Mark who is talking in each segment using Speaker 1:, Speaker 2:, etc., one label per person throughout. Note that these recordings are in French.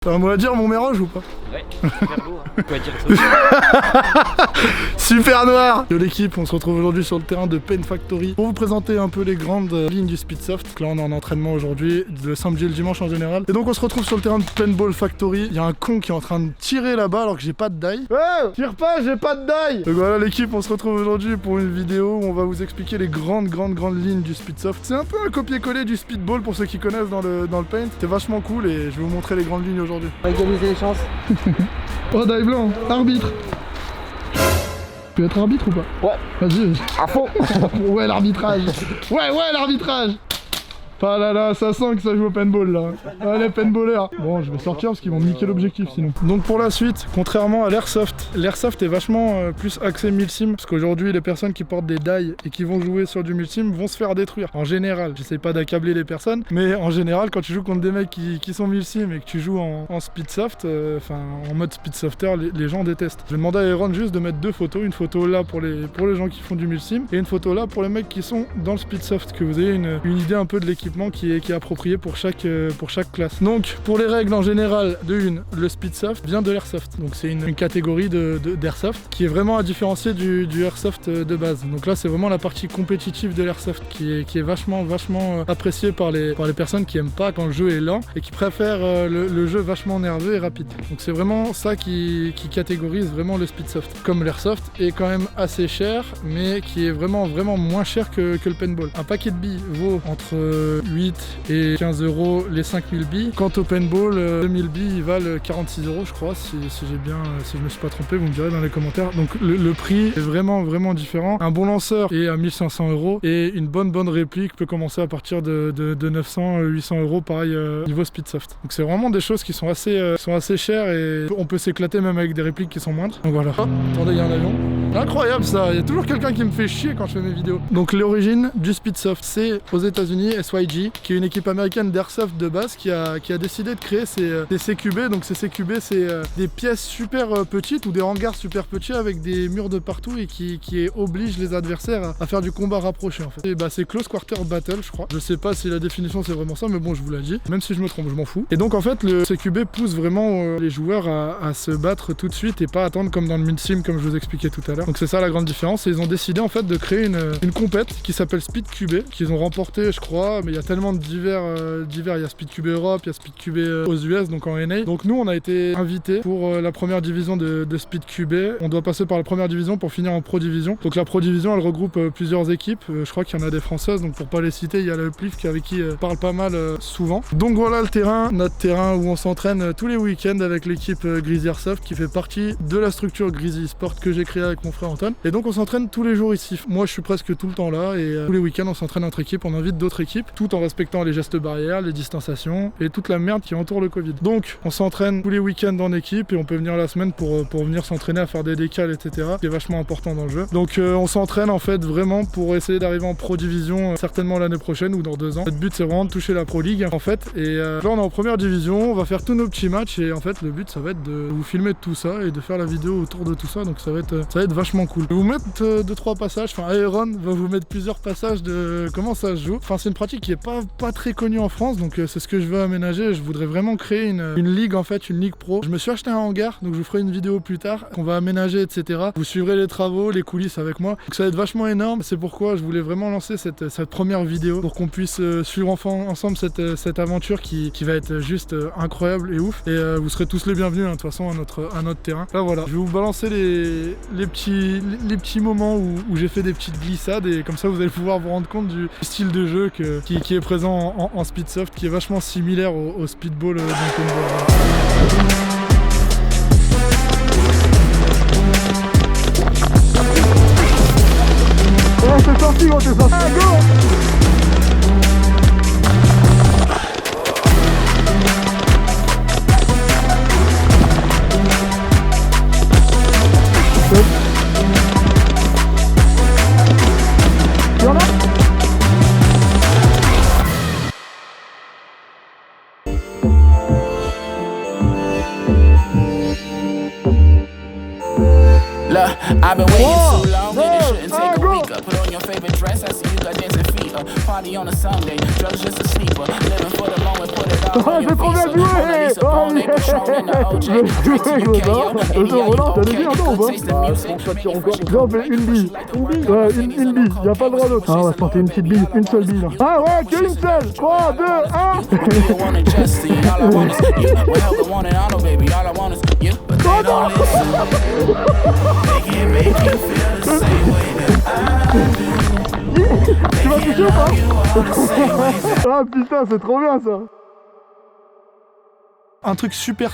Speaker 1: T'as un mot à dire, mon mérange ou pas?
Speaker 2: Ouais, super beau, hein. Quoi dire ça?
Speaker 1: Super noir. Yo l'équipe, on se retrouve aujourd'hui sur le terrain de Paint Factory pour vous présenter un peu les grandes lignes du Speedsoft. Donc là on est en entraînement aujourd'hui, le samedi et le dimanche en général. Et donc on se retrouve sur le terrain de Paintball Factory. Il y a un con qui est en train de tirer là-bas alors que j'ai pas de die. Ouais, tire pas, j'ai pas de die. Donc voilà l'équipe, on se retrouve aujourd'hui pour une vidéo où on va vous expliquer les grandes lignes du Speedsoft. C'est un peu un copier-coller du Speedball pour ceux qui connaissent dans le Paint. C'est vachement cool et je vais vous montrer les grandes lignes aujourd'hui.
Speaker 2: On va égaliser les chances.
Speaker 1: Oh, die blanc, arbitre. Tu peux être arbitre ou pas?
Speaker 2: Ouais.
Speaker 1: Vas-y.
Speaker 2: À fond.
Speaker 1: Ouais, l'arbitrage. Ouais, l'arbitrage. Ah là là, ça sent que ça joue au paintball là. Allez, paintballers. Bon, je vais sortir parce qu'ils vont me niquer l'objectif sinon. Donc pour la suite, contrairement à l'airsoft, l'airsoft est vachement plus axé milsim. Parce qu'aujourd'hui, les personnes qui portent des die et qui vont jouer sur du milsim vont se faire détruire. En général, j'essaie pas d'accabler les personnes, mais en général, quand tu joues contre des mecs qui sont milsim et que tu joues en speedsoft, enfin en mode speedsofter, les gens détestent. Je vais demander à Aaron juste de mettre deux photos. Une photo là pour les gens qui font du milsim et une photo là pour les mecs qui sont dans le speedsoft. Que vous ayez une idée un peu de l'équipe qui est approprié pour chaque classe. Donc pour les règles en général, le speedsoft vient de l'airsoft. Donc c'est une catégorie d'airsoft qui est vraiment à différencier du airsoft de base. Donc là c'est vraiment la partie compétitive de l'airsoft qui est vachement appréciée par les personnes qui aiment pas quand le jeu est lent et qui préfèrent le jeu vachement nerveux et rapide. Donc c'est vraiment ça qui catégorise vraiment le speedsoft. Comme l'airsoft est quand même assez cher mais qui est vraiment moins cher que le paintball. Un paquet de billes vaut entre 8 et 15 euros les 5000 billes. Quant au paintball, 2000 billes ils valent 46 euros je crois, si je me suis pas trompé, vous me direz dans les commentaires. Donc le prix est vraiment différent. Un bon lanceur est à 1500 euros et une bonne réplique peut commencer à partir de 900-800 euros, pareil niveau speedsoft. Donc c'est vraiment des choses qui sont assez chères et on peut s'éclater même avec des répliques qui sont moindres. Donc voilà. Oh, attendez, il y a un avion. Incroyable ça, il y a toujours quelqu'un qui me fait chier quand je fais mes vidéos. Donc l'origine du speedsoft, c'est aux États-Unis, SYG, qui est une équipe américaine d'airsoft de base qui a décidé de créer des CQB. Donc ces CQB, c'est des pièces super petites ou des hangars super petits avec des murs de partout et qui obligent les adversaires à faire du combat rapproché en fait. Et bah c'est Close Quarter Battle je crois. Je sais pas si la définition c'est vraiment ça, mais bon je vous l'ai dit. Même si je me trompe, je m'en fous. Et donc en fait le CQB pousse vraiment les joueurs à se battre tout de suite et pas attendre comme dans le mid-sim comme je vous expliquais tout à l'heure. Donc c'est ça la grande différence. Et ils ont décidé en fait de créer une compète qui s'appelle Speed QB, qu'ils ont remporté je crois, mais il y a tellement de divers, il y a Speed QB Europe, il y a Speed QB aux US, donc en NA. Donc nous on a été invités pour la première division de Speed QB. On doit passer par la première division pour finir en Pro Division. Donc la Pro Division elle regroupe plusieurs équipes, je crois qu'il y en a des françaises, donc pour pas les citer, il y a le Plif avec qui parle pas mal souvent. Donc voilà le terrain, notre terrain où on s'entraîne tous les week-ends avec l'équipe Grizzly Airsoft qui fait partie de la structure Grizzly Sport que j'ai créée avec mon frère Antoine. Et donc on s'entraîne tous les jours ici. Moi je suis presque tout le temps là et tous les week-ends on s'entraîne entre équipes, on invite d'autres équipes, tout en respectant les gestes barrières, les distanciations et toute la merde qui entoure le Covid. Donc on s'entraîne tous les week-ends en équipe et on peut venir la semaine pour venir s'entraîner à faire des décals, etc. qui est vachement important dans le jeu. Donc on s'entraîne en fait vraiment pour essayer d'arriver en Pro Division certainement l'année prochaine ou dans 2 ans. Notre but c'est vraiment de toucher la Pro League en fait. Et là on est en première division, on va faire tous nos petits matchs et en fait le but ça va être de vous filmer de tout ça et de faire la vidéo autour de tout ça. Donc ça va être vachement cool. Je vais vous mettre 2-3 passages, enfin Aaron va vous mettre plusieurs passages de comment ça se joue. Enfin c'est une pratique qui est pas très connue en France, donc c'est ce que je veux aménager. Je voudrais vraiment créer une ligue en fait, une ligue pro. Je me suis acheté un hangar, donc je vous ferai une vidéo plus tard qu'on va aménager, etc. Vous suivrez les travaux, les coulisses avec moi. Donc ça va être vachement énorme. C'est pourquoi je voulais vraiment lancer cette première vidéo pour qu'on puisse suivre ensemble cette aventure qui va être juste incroyable et ouf. Et vous serez tous les bienvenus de toute façon à notre terrain. Là voilà, je vais vous balancer les petits moments où j'ai fait des petites glissades et comme ça vous allez pouvoir vous rendre compte du style de jeu qui est présent en speedsoft, qui est vachement similaire au speedball dans paintball. Oh t'es sorti gros, t'es sorti. Ah, go.
Speaker 3: I've been waiting too long, and it shouldn't take a week. Put on your favorite dress, I see you got dancing feet.
Speaker 1: j'ai trop bien joué. Je relance, allez bien, non, on J'en fais une bille. Ouais, une bille, y'a pas le droit d'autre. Ah, on va se tenter une petite bille, une seule bille là. Ah ouais, qu'une seule. 3, 2, 1. Tu vas toucher ou pas? Ah putain, c'est trop bien ça. Un truc super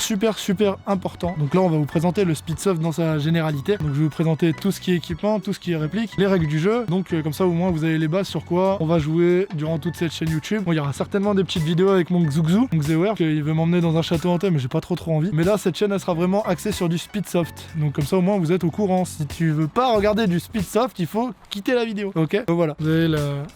Speaker 1: important. Donc là on va vous présenter le Speedsoft dans sa généralité. Donc je vais vous présenter tout ce qui est équipement, tout ce qui est réplique, les règles du jeu. Donc comme ça au moins vous avez les bases sur quoi on va jouer durant toute cette chaîne YouTube. Bon, il y aura certainement des petites vidéos avec mon Xuxu, donc Zewer, qui veut m'emmener dans un château hanté mais j'ai pas trop envie. Mais là cette chaîne elle sera vraiment axée sur du Speedsoft. Donc comme ça au moins vous êtes au courant. Si tu veux pas regarder du Speedsoft, il faut quitter la vidéo. Ok, donc voilà. Vous avez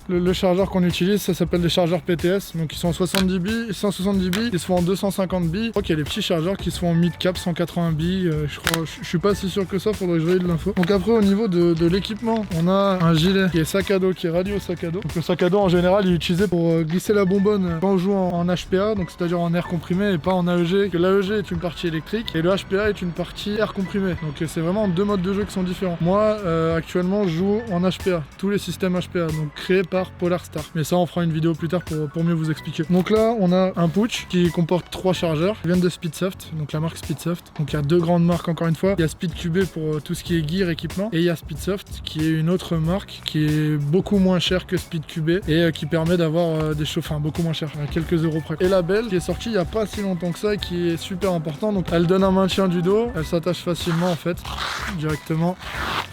Speaker 1: le chargeur qu'on utilise, ça s'appelle des chargeurs PTS. Donc ils sont en 70 billes, 170 billes, ils se font en 250 billes. Je crois qu'il y a les petits chargeurs qui se font en mid-cap 180 billes, je suis pas si sûr que ça, faudrait que je vérifie de l'info. Donc après au niveau de l'équipement, on a un gilet qui est sac à dos, qui est radio sac à dos. Donc le sac à dos en général il est utilisé pour glisser la bonbonne quand on joue en HPA, donc c'est-à-dire en air comprimé et pas en AEG, que l'AEG est une partie électrique et le HPA est une partie air comprimé. Donc c'est vraiment deux modes de jeu qui sont différents. Moi actuellement je joue en HPA, tous les systèmes HPA, donc créés par Polarstar. Mais ça on fera une vidéo plus tard pour mieux vous expliquer. Donc là on a un pouch qui comporte 3 chargeurs. Ils viennent de Speedsoft, donc la marque Speedsoft. Donc il y a deux grandes marques encore une fois. Il y a Speedcube pour tout ce qui est gear, équipement, et il y a Speedsoft qui est une autre marque qui est beaucoup moins chère que Speedcube et qui permet d'avoir des chauffeurs beaucoup moins cher, à quelques euros près. Et la belle qui est sortie il n'y a pas si longtemps que ça et qui est super important. Donc elle donne un maintien du dos, elle s'attache facilement en fait, directement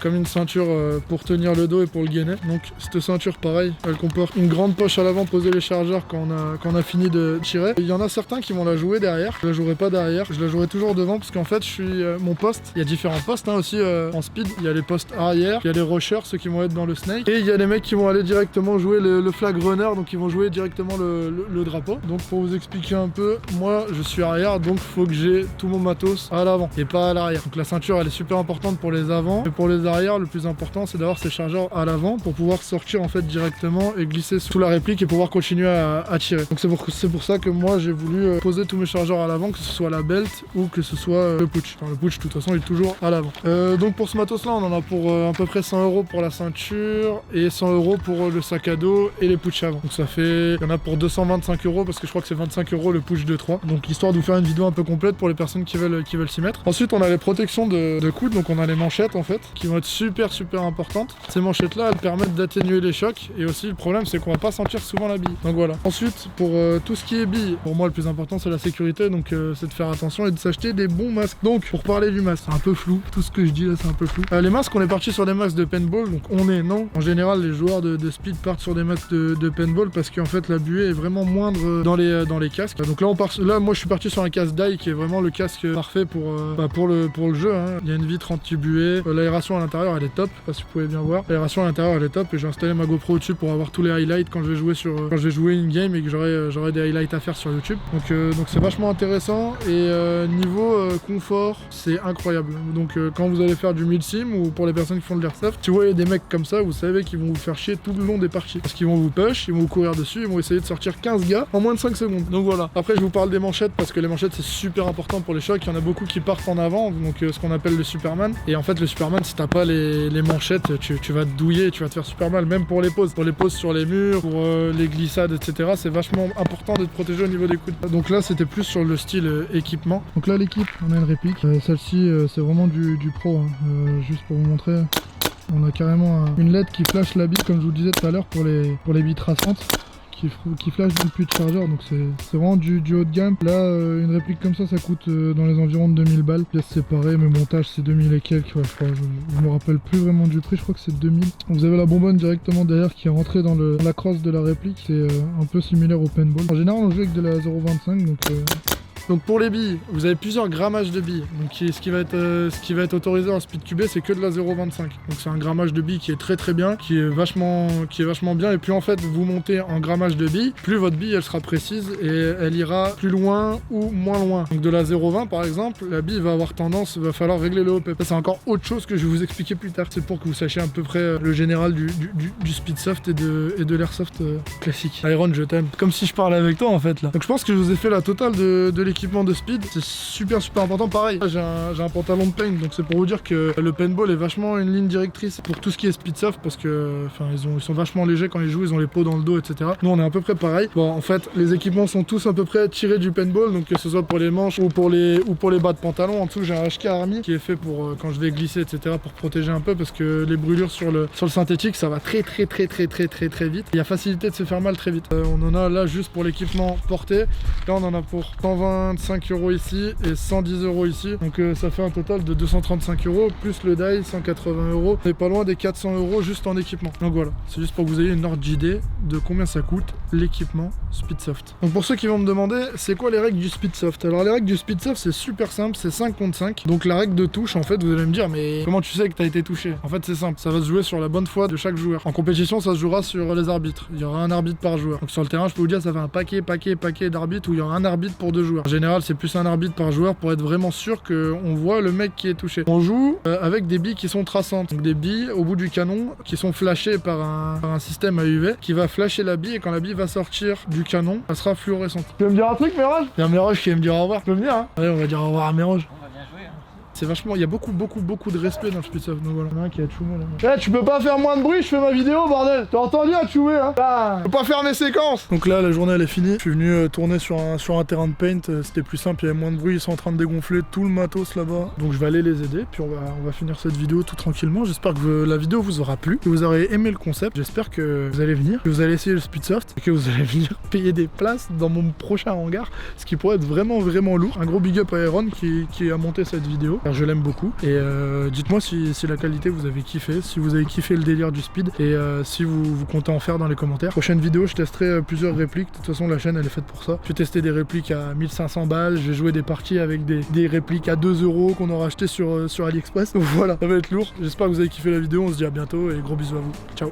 Speaker 1: comme une ceinture pour tenir le dos et pour le gainer. Donc cette ceinture pareil, elle comporte une grande poche à l'avant, poser les chargeurs quand on a fini de tirer. Il y en a certains qui vont la jouer derrière. Je la jouerai pas derrière, je la jouerai toujours devant parce qu'en fait je suis mon poste, il y a différents postes aussi en speed, il y a les postes arrière, il y a les rushers, ceux qui vont être dans le snake, et il y a les mecs qui vont aller directement jouer le flag runner, donc ils vont jouer directement le drapeau. Donc pour vous expliquer un peu, moi je suis arrière, donc faut que j'ai tout mon matos à l'avant et pas à l'arrière. Donc la ceinture elle est super importante pour les avant, et pour les arrières le plus important c'est d'avoir ces chargeurs à l'avant pour pouvoir sortir en fait directement et glisser sous la réplique et pouvoir continuer à tirer. Donc c'est pour ça que moi j'ai voulu poser tous mes chargeurs à l'avant, que ce soit la belt ou que ce soit le putsch. Enfin, le putsch de toute façon il est toujours à l'avant. Donc pour ce matos là on en a pour à peu près 100 € pour la ceinture et 100 € pour le sac à dos et les putsch avant. Donc ça fait, il y en a pour 225 € parce que je crois que c'est 25 € le push de 3. Donc histoire de vous faire une vidéo un peu complète pour les personnes qui veulent s'y mettre. Ensuite on a les protections de coude, donc on a les manchettes en fait qui vont être super importantes. Ces manchettes là elles permettent d'atténuer les chocs et aussi le problème c'est qu'on va pas sentir souvent la bille. Donc voilà. Ensuite pour tout ce qui est bille, pour moi le plus important c'est la sécurité, donc c'est de faire attention et de s'acheter des bons masques. Donc pour parler du masque, c'est un peu flou, tout ce que je dis là c'est un peu flou. Les masques, on est parti sur des masques de paintball, donc non. En général les joueurs de speed partent sur des masques de paintball parce qu'en fait la buée est vraiment moindre dans les casques. Donc là moi je suis parti sur un casque dye qui est vraiment le casque parfait pour le jeu, hein. Il y a une vitre anti-buée, l'aération à l'intérieur elle est top, je sais pas si vous pouvez bien voir. L'aération à l'intérieur elle est top et j'ai installé ma GoPro au-dessus pour avoir tous les highlights quand je vais jouer in-game et que j'aurai des highlights à faire sur YouTube. Donc c'est vachement intéressant et niveau confort c'est incroyable. Donc quand vous allez faire du mid-sim ou pour les personnes qui font de l'airsoft, si vous voyez des mecs comme ça, vous savez qu'ils vont vous faire chier tout le long des parties parce qu'ils vont vous push, ils vont vous courir dessus, ils vont essayer de sortir 15 gars en moins de 5 secondes. Donc voilà. Après je vous parle des manchettes parce que les manchettes c'est super important pour les chocs. Il y en a beaucoup qui partent en avant, donc ce qu'on appelle le Superman. Et en fait le Superman, si t'as pas les manchettes, tu vas te douiller, tu vas te faire super mal, même pour les poses sur les murs, pour les glissades, etc. C'est vachement important d'être protégé au niveau des coudes. Donc là c'était plus sur le style équipement. Donc là l'équipe, on a une réplique. Celle-ci c'est vraiment du pro, hein. Juste pour vous montrer. On a carrément une LED qui flash la bille comme je vous le disais tout à l'heure pour les billes traçantes. Qui flash dans le puits de chargeur, donc c'est vraiment du haut de gamme. Là une réplique comme ça coûte dans les environs de 2000 balles, pièces séparées, mais montage c'est 2000 et quelques, ouais, je me rappelle plus vraiment du prix, je crois que c'est 2000. Vous avez la bonbonne directement derrière qui est rentrée dans la crosse de la réplique, c'est un peu similaire au paintball. En général on joue avec de la 0.25, donc Donc pour les billes, vous avez plusieurs grammages de billes. Donc ce qui va être autorisé en speed QB, c'est que de la 0,25. Donc c'est un grammage de billes qui est très bien, qui est vachement bien. Et plus en fait vous montez en grammage de billes, plus votre bille elle sera précise et elle ira plus loin ou moins loin. Donc de la 0,20 par exemple, la bille va avoir tendance, va falloir régler le OPEP. Ça c'est encore autre chose que je vais vous expliquer plus tard. C'est pour que vous sachiez à peu près le général du speedsoft et de l'airsoft classique. Iron, je t'aime. Comme si je parlais avec toi en fait là. Donc je pense que je vous ai fait la totale de l'équipement de speed. C'est super important. Pareil, j'ai un pantalon de paint, donc c'est pour vous dire que le paintball est vachement une ligne directrice pour tout ce qui est speedsoft parce que enfin ils sont vachement légers quand ils jouent, ils ont les pots dans le dos, etc. Nous on est à peu près pareil. Bon en fait les équipements sont tous à peu près tirés du paintball, donc que ce soit pour les manches ou pour les bas de pantalon. En dessous j'ai un HK Army qui est fait pour quand je vais glisser, etc. pour protéger un peu parce que les brûlures sur le synthétique ça va très vite. Il y a facilité de se faire mal très vite. On en a là juste pour l'équipement porté. Là on en a pour 125 € ici et 110 € ici. Donc ça fait un total de 235 € plus le die 180 €. On est pas loin des 400 € juste en équipement. Donc voilà, c'est juste pour que vous ayez une ordre d'idée de combien ça coûte l'équipement Speedsoft. Donc pour ceux qui vont me demander c'est quoi les règles du Speedsoft. Alors les règles du Speedsoft c'est super simple, c'est 5 contre 5. Donc la règle de touche en fait vous allez me dire mais comment tu sais que tu as été touché? En fait c'est simple, ça va se jouer sur la bonne foi de chaque joueur. En compétition ça se jouera sur les arbitres. Il y aura un arbitre par joueur. Donc sur le terrain je peux vous dire ça fait un paquet d'arbitres où il y aura un arbitre pour 2 joueurs. En général c'est plus un arbitre par joueur pour être vraiment sûr qu'on voit le mec qui est touché. On joue avec des billes qui sont traçantes. Donc des billes au bout du canon qui sont flashées par un système à UV qui va flasher la bille et quand la bille va sortir du canon, elle sera fluorescente. Tu veux me dire un truc Mirage? Il y a Mirage qui va me dire au revoir. Tu peux me dire hein? Ouais on va dire au revoir à Mirage. C'est vachement, il y a beaucoup de respect dans le Speedsoft, donc voilà. Il y en a un qui a Tchoumé là. Eh, tu peux pas faire moins de bruit, je fais ma vidéo, bordel. T'as entendu à Tchoumé, hein? Ah, je peux pas faire mes séquences. Donc là, la journée elle est finie. Je suis venu tourner sur un terrain de paint. C'était plus simple, il y avait moins de bruit. Ils sont en train de dégonfler tout le matos là-bas. Donc je vais aller les aider. Puis on va finir cette vidéo tout tranquillement. J'espère que la vidéo vous aura plu, que vous aurez aimé le concept. J'espère que vous allez venir, que vous allez essayer le Speedsoft et que vous allez venir payer des places dans mon prochain hangar. Ce qui pourrait être vraiment lourd. Un gros big up à Aaron qui a monté cette vidéo. Car je l'aime beaucoup. Et dites-moi si la qualité vous avez kiffé, si vous avez kiffé le délire du speed et si vous comptez en faire dans les commentaires. Prochaine vidéo je testerai plusieurs répliques, de toute façon la chaîne elle est faite pour ça. Je vais tester des répliques à 1500 balles, je vais jouer des parties avec des répliques à 2 € qu'on aura acheté sur AliExpress. Donc voilà, ça va être lourd. J'espère que vous avez kiffé la vidéo, on se dit à bientôt et gros bisous à vous. Ciao.